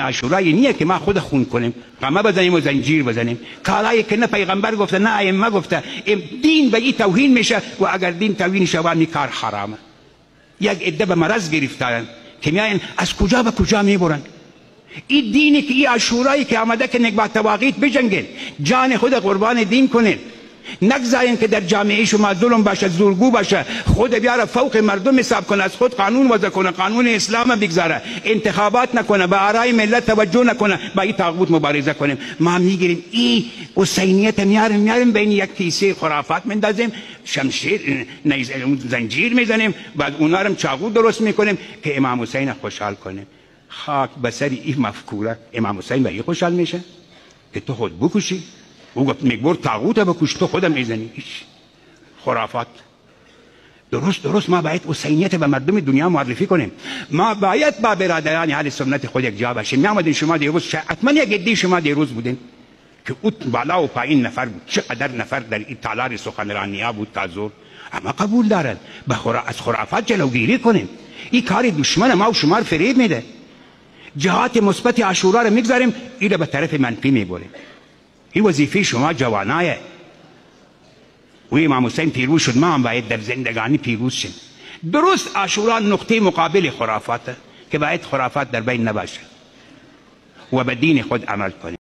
عاشورایی نیه که ما خود خون کنیم، قمه بزنیم و زنجیر بزنیم، کارایی که نه پیغمبر گفته نه ائمه گفته. دین به این توهین میشه و اگر دین توهین شه این کار حرامه. یک عده به مرض گرفتن که میاین از کجا به کجا میبرن. این دینی که این عاشورایی که آمده که نک با تواغیت بجنگین، جان خود قربان دین کنین، نگذارین که در جامعه شما ظلم باشه، زورگو باشه، خود بیاره فوق مردم حساب کنه، از خود قانون وضع کنه، قانون اسلام بگذاره، انتخابات نکنه، به آرای ملت توجه نکنه، با این طاغوت مبارزه کنیم. ما میگیریم این حسینیت میاریم بین یک کیسه خرافات مندازیم، شمشیر زنجیر میزنیم، بعد اونا رو چاقو درست میکنیم که امام حسین خوشحال کنیم. خاک بسر این مفکوره. امام حسین به این خوشحال میشه که تو خود بکشی؟ او گفت میگبر طاغوت بکش، تو خودم میزنی. خرافات. درست ما باید حسینیت به مردم دنیا معرفی کنیم. ما باید با برادران اهل سنت خود یک جا باشیم. میامدین شما دیروز حتما یک عده شما دیروز بودین که او بالا و پایین نفر بود، چقدر نفر در این تالار سخنرانی‌ها بود تا ظهر. اما قبول دارن از خرافات جلوگیری کنیم. این کار دشمن ما و شما رو فریب میده. جهات مثبت عاشورا رو میگذاریم، این رو به طرف منفی میبریم. این وظیفه شما جوانایه. و امام حسین پیروز شد، ما هم باید در زندگانی پیروز شیم. درست عاشورا نقطه مقابل خرافاته که باید خرافات در بین نباشه و به دین خود عمل کنیم.